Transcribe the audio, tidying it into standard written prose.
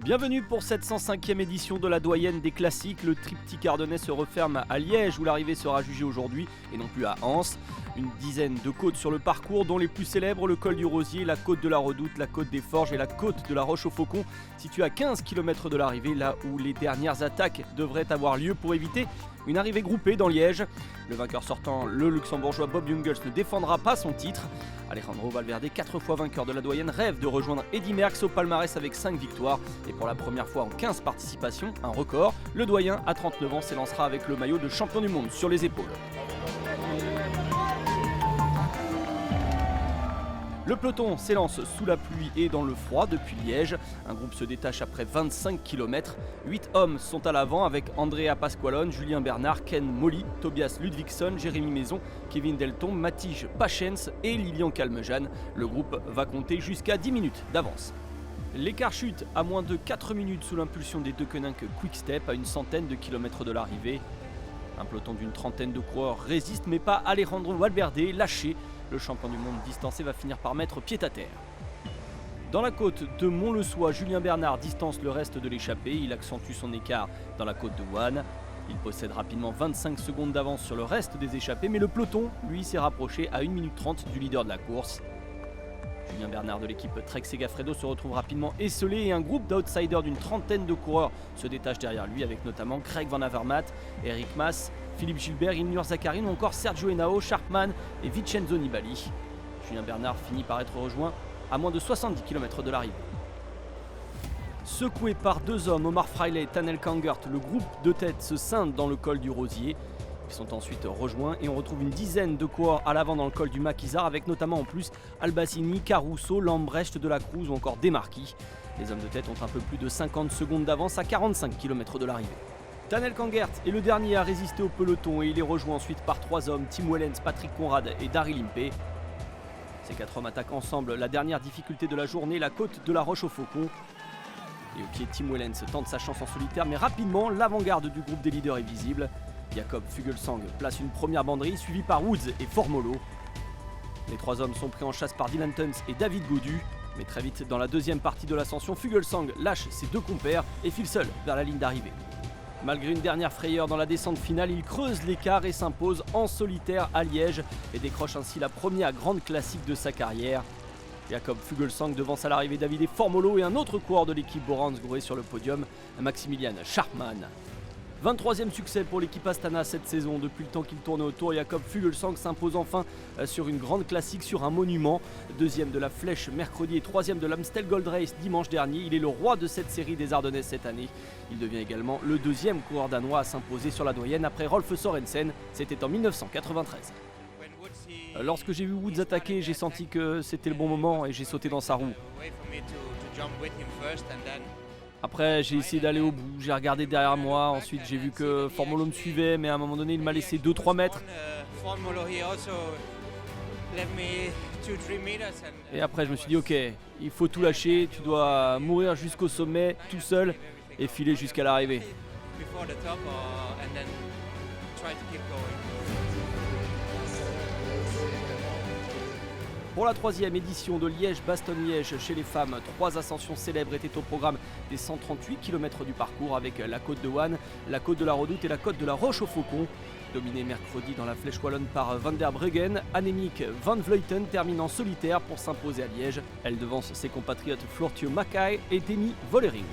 Bienvenue pour cette 105e édition de la doyenne des classiques. Le triptyque ardennais se referme à Liège où l'arrivée sera jugée aujourd'hui et non plus à Anse. Une dizaine de côtes sur le parcours dont les plus célèbres, le col du Rosier, la côte de la Redoute, la côte des Forges et la côte de la Roche-au-Faucon, située à 15 km de l'arrivée, là où les dernières attaques devraient avoir lieu pour éviter une arrivée groupée dans Liège. Le vainqueur sortant, le luxembourgeois Bob Jungels, ne défendra pas son titre. Alejandro Valverde, 4 fois vainqueur de la doyenne, rêve de rejoindre Eddy Merckx au palmarès avec 5 victoires. Et pour la première fois en 15 participations, un record, le doyen à 39 ans s'élancera avec le maillot de champion du monde sur les épaules. Le peloton s'élance sous la pluie et dans le froid depuis Liège. Un groupe se détache après 25 km. 8 hommes sont à l'avant avec Andrea Pasqualone, Julien Bernard, Ken Molly, Tobias Ludvigsson, Jérémy Maison, Kevin Delton, Matij Pachens et Lilian Calmejane. Le groupe va compter jusqu'à 10 minutes d'avance. L'écart chute à moins de 4 minutes sous l'impulsion des Deceuninck Quick-Step à une centaine de kilomètres de l'arrivée. Un peloton d'une trentaine de coureurs résiste mais pas Alejandro Valverde, lâché. Le champion du monde distancé va finir par mettre pied à terre. Dans la côte de Mont-le-Soie, Julien Bernard distance le reste de l'échappée. Il accentue son écart dans la côte de Wanne. Il possède rapidement 25 secondes d'avance sur le reste des échappés, mais le peloton, lui, s'est rapproché à 1 minute 30 du leader de la course. Julien Bernard de l'équipe Trek Segafredo se retrouve rapidement esselé et un groupe d'outsiders d'une trentaine de coureurs se détache derrière lui avec notamment Craig Van Avermaet, Eric Mas, Philippe Gilbert, Ilnur Zakarin ou encore Sergio Henao, Sharpman et Vincenzo Nibali. Julien Bernard finit par être rejoint à moins de 70 km de l'arrivée. Secoué par deux hommes, Omar Fraile et Tanel Kangert, le groupe de tête se scinde dans le col du Rosier. Ils sont ensuite rejoints et on retrouve une dizaine de coureurs à l'avant dans le col du Maquisard avec notamment en plus Albacini, Caruso, Lambrecht, De la Cruz ou encore Demarchi. Les hommes de tête ont un peu plus de 50 secondes d'avance à 45 km de l'arrivée. Tanel Kangert est le dernier à résister au peloton et il est rejoint ensuite par trois hommes, Tim Wellens, Patrick Conrad et Daryl Impey. Ces quatre hommes attaquent ensemble la dernière difficulté de la journée, la côte de la Roche-au-Faucon. Et au pied, Tim Wellens tente sa chance en solitaire, mais rapidement, l'avant-garde du groupe des leaders est visible. Jakob Fuglsang place une première banderille, suivie par Woods et Formolo. Les trois hommes sont pris en chasse par Dylan Tuns et David Gaudu. Mais très vite, dans la deuxième partie de l'ascension, Fuglsang lâche ses deux compères et file seul vers la ligne d'arrivée. Malgré une dernière frayeur dans la descente finale, il creuse l'écart et s'impose en solitaire à Liège et décroche ainsi la première grande classique de sa carrière. Jakob Fuglsang devance à l'arrivée Davide Formolo et un autre coureur de l'équipe Bora-Hansgrohe sur le podium, Maximilian Sharpman. 23e succès pour l'équipe Astana cette saison. Depuis le temps qu'il tourne autour, Jakob Fuglsang s'impose enfin sur une grande classique sur un monument. Deuxième de la Flèche mercredi et troisième de l'Amstel Gold Race dimanche dernier. Il est le roi de cette série des Ardennaises cette année. Il devient également le deuxième coureur danois à s'imposer sur la doyenne après Rolf Sorensen. C'était en 1993. Lorsque j'ai vu Woods attaquer, j'ai senti que c'était le bon moment et j'ai sauté dans sa roue. Après, j'ai essayé d'aller au bout, j'ai regardé derrière moi, ensuite j'ai vu que Formolo me suivait, mais à un moment donné, il m'a laissé 2-3 mètres. Et après, je me suis dit, ok, il faut tout lâcher, tu dois mourir jusqu'au sommet, tout seul, et filer jusqu'à l'arrivée. Pour la troisième édition de Liège-Bastogne-Liège chez les femmes, 3 ascensions célèbres étaient au programme des 138 km du parcours avec la côte de Wanne, la côte de la Redoute et la côte de la Roche-au-Faucon. Dominée mercredi dans la Flèche wallonne par Van der Breggen, Annemiek van Vleuten termine en solitaire pour s'imposer à Liège. Elle devance ses compatriotes Floortje Mackaij et Demi Vollering.